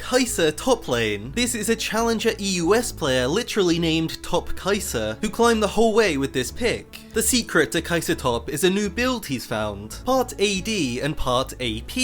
Kaisa top lane. This is a Challenger EUW player literally named Top Kaisa, who climbed the whole way with this pick. The secret to Kaisa top is a new build he's found, part AD and part AP.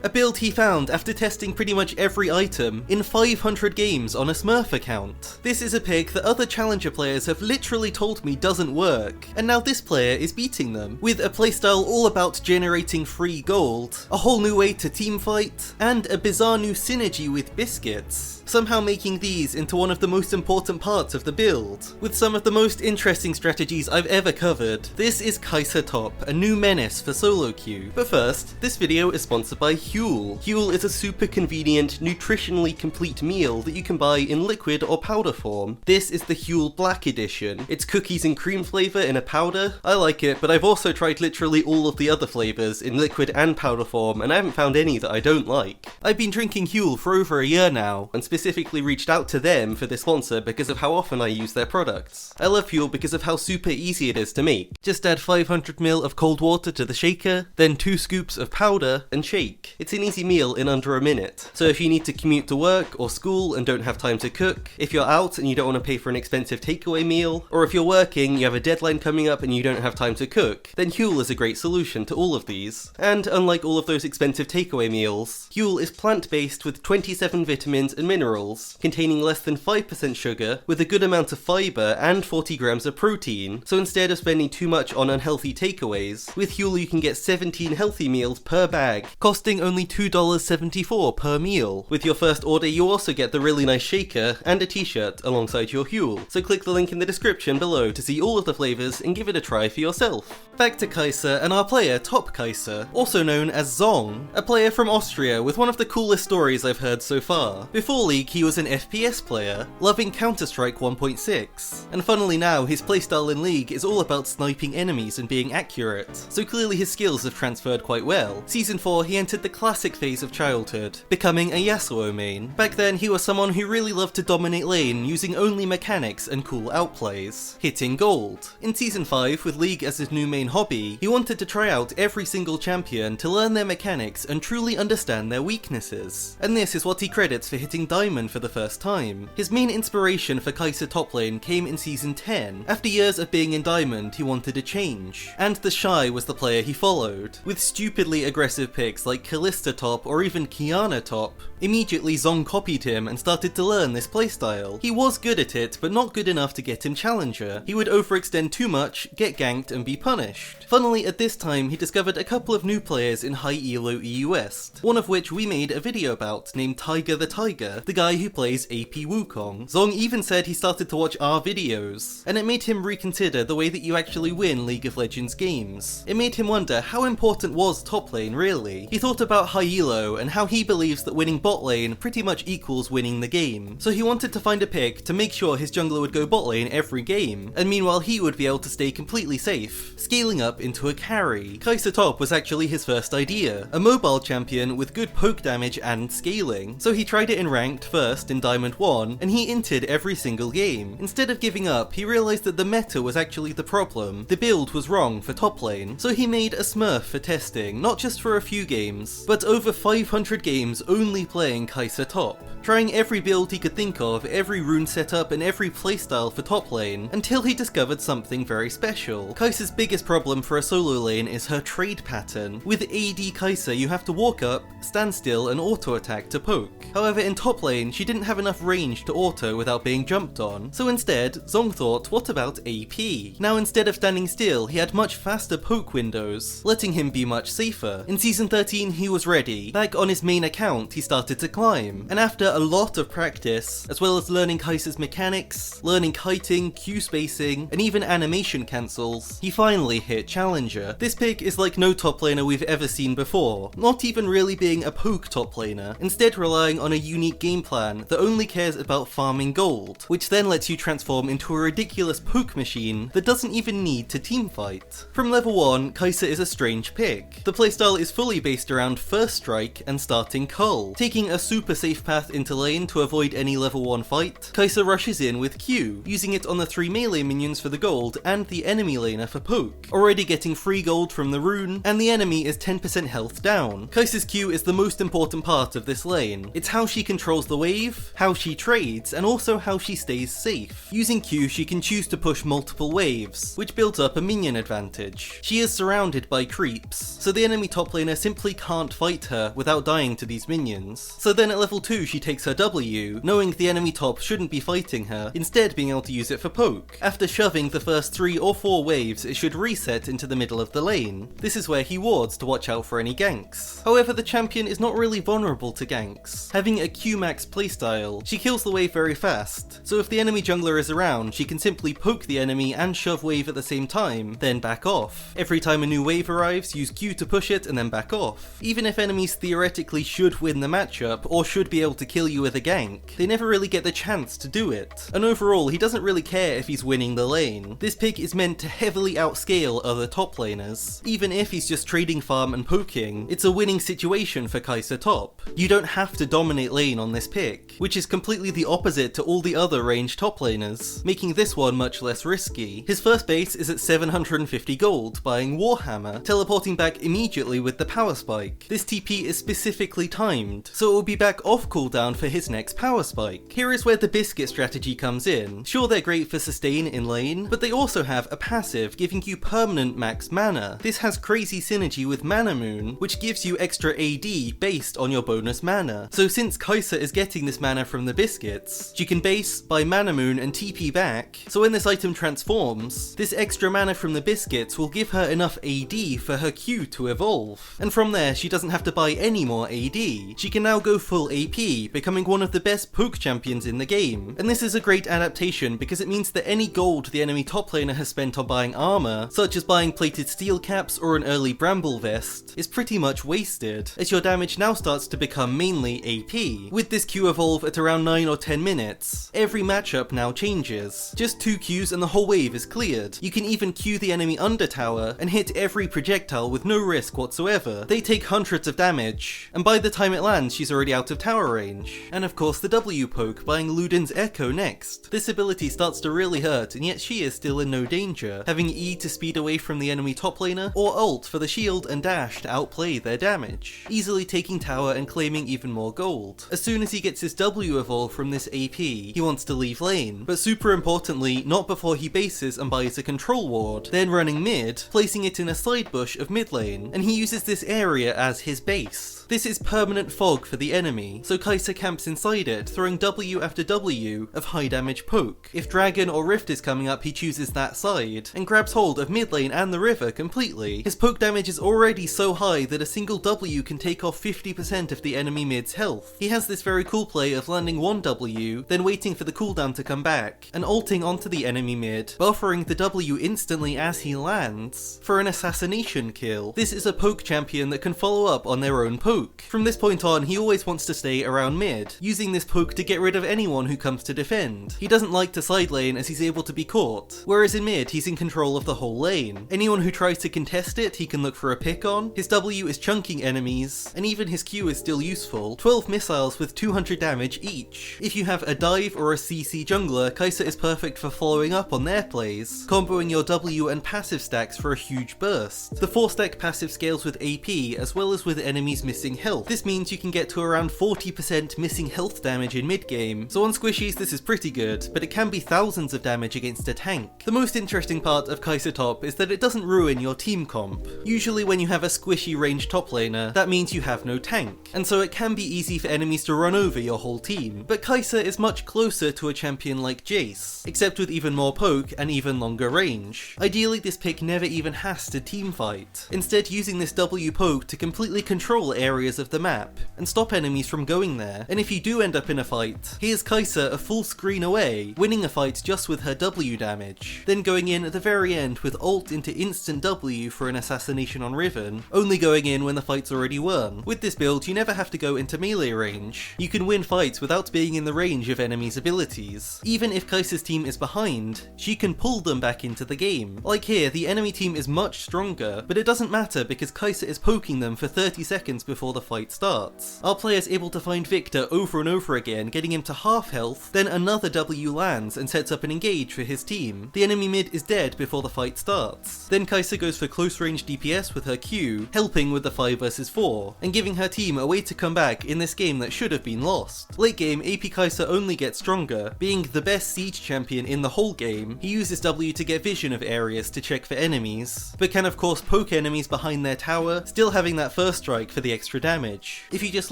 A build he found after testing pretty much every item in 500 games on a Smurf account. This is a pick that other Challenger players have literally told me doesn't work, and now this player is beating them, with a playstyle all about generating free gold, a whole new way to teamfight, and a bizarre new synergy with biscuits, somehow making these into one of the most important parts of the build, with some of the most interesting strategies I've ever covered. This is Kaisa top, a new menace for solo queue. But first, this video is sponsored by Huel. Huel is a super convenient, nutritionally complete meal that you can buy in liquid or powder form. This is the Huel Black Edition. It's cookies and cream flavour in a powder. I like it, but I've also tried literally all of the other flavours in liquid and powder form, and I haven't found any that I don't like. I've been drinking Huel for over a year now, and specifically reached out to them for this sponsor because of how often I use their products. I love Huel because of how super easy it is to make. Just add 500ml of cold water to the shaker, then 2 scoops of powder, and shake. It's an easy meal in under a minute. So if you need to commute to work or school and don't have time to cook, if you're out and you don't want to pay for an expensive takeaway meal, or if you're working, you have a deadline coming up and you don't have time to cook, then Huel is a great solution to all of these. And unlike all of those expensive takeaway meals, Huel is plant-based with 27 vitamins and minerals, containing less than 5% sugar, with a good amount of fibre and 40 grams of protein. So instead of spending too much on unhealthy takeaways, with Huel you can get 17 healthy meals per bag, costing only $2.74 per meal. With your first order you also get the really nice shaker and a t-shirt alongside your Huel. So click the link in the description below to see all of the flavours and give it a try for yourself. Back to Kaisa and our player Top Kaisa, also known as Zong, a player from Austria with one of the coolest stories I've heard so far. Before League he was an FPS player, loving Counter-Strike 1.6, and funnily now his playstyle in League is all about sniping enemies and being accurate, so clearly his skills have transferred quite well. Season 4 he entered the classic phase of childhood, becoming a Yasuo main. Back then he was someone who really loved to dominate lane using only mechanics and cool outplays, hitting gold. In Season 5, with League as his new main hobby, he wanted to try out every single champion to learn their mechanics and truly understand their weaknesses, and this is what he credits for hitting Diamond for the first time. His main inspiration for Kaisa top lane came in Season 10. After years of being in Diamond, he wanted a change, and the Shy was the player he followed, with stupidly aggressive picks like Kalista top or even Kiana top. Immediately Zong copied him and started to learn this playstyle. He was good at it, but not good enough to get him Challenger. He would overextend too much, get ganked and be punished. Funnily, at this time he discovered a couple of new players in high elo EU West, one of which we made a video about, named Tiger the Tiger, the guy who plays AP Wukong. Zong even said he started to watch our videos, and it made him reconsider the way that you actually win League of Legends games. It made him wonder how important was top lane really. He thought about high elo and how he believes that winning bot lane pretty much equals winning the game. So he wanted to find a pick to make sure his jungler would go bot lane every game, and meanwhile he would be able to stay completely safe, scaling up into a carry. Kaisa top was actually his first idea, a mobile champion with good poke damage and scaling. So he tried it in ranked first in Diamond 1, and he inted every single game. Instead of giving up, he realised that the meta was actually the problem. The build was wrong for top lane, so he made a Smurf for testing, not just for a few games, but over 500 games only playing Kaisa top, trying every build he could think of, every rune setup and every playstyle for top lane, until he discovered something very special. Kaisa's biggest problem for a solo lane is her trade pattern. With AD Kaisa you have to walk up, stand still and auto attack to poke. However, in top lane she didn't have enough range to auto without being jumped on, so instead Zong thought, what about AP? Now instead of standing still he had much faster poke windows, letting him be much safer. In Season 13 he was ready. Back on his main account he started to climb, and after a lot of practice, as well as learning Kaisa's mechanics, learning kiting, Q spacing, and even animation cancels, he finally hit Challenger. This pick is like no top laner we've ever seen before, not even really being a poke top laner, instead relying on a unique game plan that only cares about farming gold, which then lets you transform into a ridiculous poke machine that doesn't even even need to teamfight. From level 1, Kaisa is a strange pick. The playstyle is fully based around first strike and starting cull. Taking a super safe path into lane to avoid any level 1 fight, Kaisa rushes in with Q, using it on the 3 melee minions for the gold and the enemy laner for poke, already getting free gold from the rune, and the enemy is 10% health down. Kaisa's Q is the most important part of this lane. It's how she controls the wave, how she trades, and also how she stays safe. Using Q, she can choose to push multiple waves, which builds up a minion advantage. She is surrounded by creeps, so the enemy top laner simply can't fight her without dying to these minions. So then at level 2 she takes her W, knowing the enemy top shouldn't be fighting her, instead being able to use it for poke. After shoving the first 3 or 4 waves, it should reset into the middle of the lane. This is where he wards to watch out for any ganks. However, the champion is not really vulnerable to ganks. Having a Q Max playstyle, she kills the wave very fast, so if the enemy jungler is around, she can simply poke the enemy and shove wave at the same time, then back off. Every time a new wave arrives, use Q to push it and then back off. Even if enemies theoretically should win the matchup, or should be able to kill you with a gank, they never really get the chance to do it. And overall, he doesn't really care if he's winning the lane. This pick is meant to heavily outscale other top laners. Even if he's just trading farm and poking, it's a winning situation for Kaisa top. You don't have to dominate lane on this pick, which is completely the opposite to all the other ranged top laners, making this one much less risky. His first base is at 750 gold, buying Warhammer, teleporting back immediately with the power spike. This TP is specifically timed, so it will be back off cooldown for his next power spike. Here is where the Biscuit strategy comes in. Sure, they're great for sustain in lane, but they also have a passive giving you permanent max mana. This has crazy synergy with Mana Moon, which gives you extra AD based on your bonus mana. So since Kaisa is getting this mana from the Biscuits, she can base, buy Mana Moon and TP back, so when this item transforms, this extra mana from the Biscuits will give her enough AD for her Q to evolve. And from there, she doesn't have to buy any more AD. She can now go full AP, becoming one of the best poke champions in the game. And this is a great adaptation because it means that any gold the enemy top laner has spent on buying armor, such as buying plated steel caps or an early bramble vest, is pretty much wasted, as your damage now starts to become mainly AP. With this Q evolve at around 9 or 10 minutes, every matchup now changes. Just 2 Qs and the whole wave is cleared. You can even Q the enemy under tower and hit every projectile with no risk whatsoever. They take hundreds of damage, and by the time it lands she's already out of tower range. And of course the W poke, buying Luden's Echo next. This ability starts to really hurt, and yet she is still in no danger, having E to speed away from the enemy top laner, or ult for the shield and dash to outplay their damage, easily taking tower and claiming even more gold. As soon as he gets his W evolve from this AP, he wants to leave lane, but super importantly, not before he bases and buys a control ward, then running mid, placing it in a side bush of mid lane, and he uses this area as his base. This is permanent fog for the enemy, so Kaisa camps inside it, throwing W after W of high damage poke. If Dragon or Rift is coming up, he chooses that side, and grabs hold of mid lane and the river completely. His poke damage is already so high that a single W can take off 50% of the enemy mid's health. He has this very cool play of landing one W, then waiting for the cooldown to come back, and ulting onto the enemy mid, buffering the W instantly as he lands, for an assassination kill. This is a poke champion that can follow up on their own poke. From this point on, he always wants to stay around mid, using this poke to get rid of anyone who comes to defend. He doesn't like to side lane as he's able to be caught, whereas in mid he's in control of the whole lane. Anyone who tries to contest it, he can look for a pick on. His W is chunking enemies, and even his Q is still useful, 12 missiles with 200 damage each. If you have a dive or a CC jungler, Kaisa is perfect for following up on their plays, comboing your W and passive stacks for a huge burst. The 4-stack passive scales with AP as well as with enemies missing health. This means you can get to around 40% missing health damage in mid-game, so on squishies this is pretty good, but it can be thousands of damage against a tank. The most interesting part of Kaisa top is that it doesn't ruin your team comp. Usually when you have a squishy ranged top laner, that means you have no tank, and so it can be easy for enemies to run over your whole team. But Kaisa is much closer to a champion like Jace, except with even more poke and even longer range. Ideally this pick never even has to teamfight, instead using this W poke to completely control area areas of the map, and stop enemies from going there, and if you do end up in a fight, here's Kaisa a full screen away, winning a fight just with her W damage, then going in at the very end with ult into instant W for an assassination on Riven, only going in when the fight's already won. With this build, you never have to go into melee range. You can win fights without being in the range of enemies' abilities. Even if Kaisa's team is behind, she can pull them back into the game. Like here, the enemy team is much stronger, but it doesn't matter because Kaisa is poking them for 30 seconds before the fight starts. Our player's able to find Victor over and over again, getting him to half health, then another W lands and sets up an engage for his team. The enemy mid is dead before the fight starts. Then Kaisa goes for close range DPS with her Q, helping with the 5 vs 4, and giving her team a way to come back in this game that should have been lost. Late game, AP Kaisa only gets stronger. Being the best siege champion in the whole game, he uses W to get vision of areas to check for enemies, but can of course poke enemies behind their tower, still having that first strike for the extra damage. If you just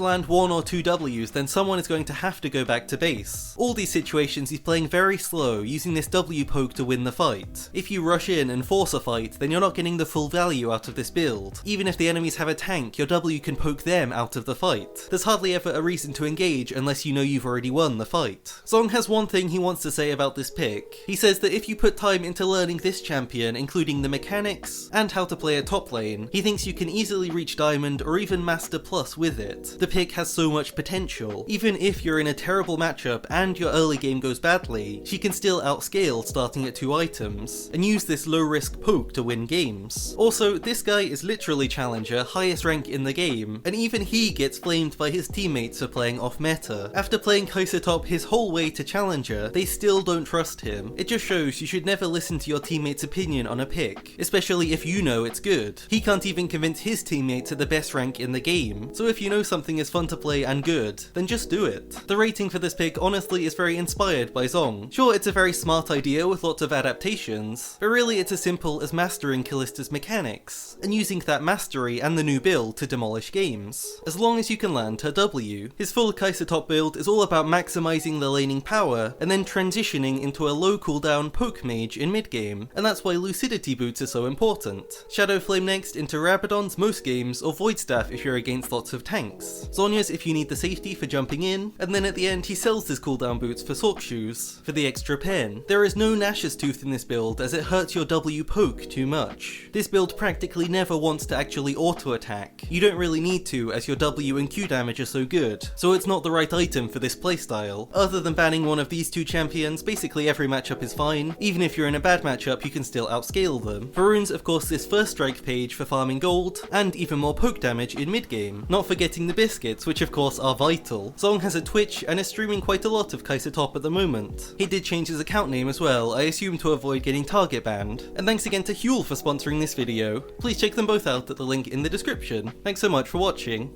land 1 or 2 Ws, then someone is going to have to go back to base. All these situations he's playing very slow, using this W poke to win the fight. If you rush in and force a fight, then you're not getting the full value out of this build. Even if the enemies have a tank, your W can poke them out of the fight. There's hardly ever a reason to engage unless you know you've already won the fight. Zong has one thing he wants to say about this pick. He says that if you put time into learning this champion, including the mechanics and how to play a top lane, he thinks you can easily reach Diamond or even Master Plus with it. The pick has so much potential. Even if you're in a terrible matchup and your early game goes badly, she can still outscale starting at 2 items, and use this low risk poke to win games. Also, this guy is literally Challenger, highest rank in the game, and even he gets flamed by his teammates for playing off meta. After playing Kaisa top his whole way to Challenger, they still don't trust him. It just shows you should never listen to your teammate's opinion on a pick, especially if you know it's good. He can't even convince his teammates at the best rank in the game, so if you know something is fun to play and good, then just do it. The rating for this pick honestly is very inspired by Zong. Sure, it's a very smart idea with lots of adaptations, but really it's as simple as mastering Kallista's mechanics, and using that mastery and the new build to demolish games, as long as you can land her W. His full Kaisa top build is all about maximizing the laning power, and then transitioning into a low cooldown poke mage in mid game, and that's why Lucidity boots are so important. Shadow Flame next into Rabadon's most games, or Void Staff if you're against lots of tanks. Zhonya's if you need the safety for jumping in, and then at the end he sells his cooldown boots for Sork Shoes, for the extra pen. There is no Nash's Tooth in this build as it hurts your W poke too much. This build practically never wants to actually auto attack. You don't really need to as your W and Q damage are so good, so it's not the right item for this playstyle. Other than banning one of these 2 champions, basically every matchup is fine. Even if you're in a bad matchup, you can still outscale them. Varun's of course this first strike page for farming gold, and even more poke damage in mid game. Not forgetting the biscuits, which of course are vital. Zong has a Twitch and is streaming quite a lot of Kaisa top at the moment. He did change his account name as well, I assume to avoid getting target banned. And thanks again to Huel for sponsoring this video. Please check them both out at the link in the description. Thanks so much for watching.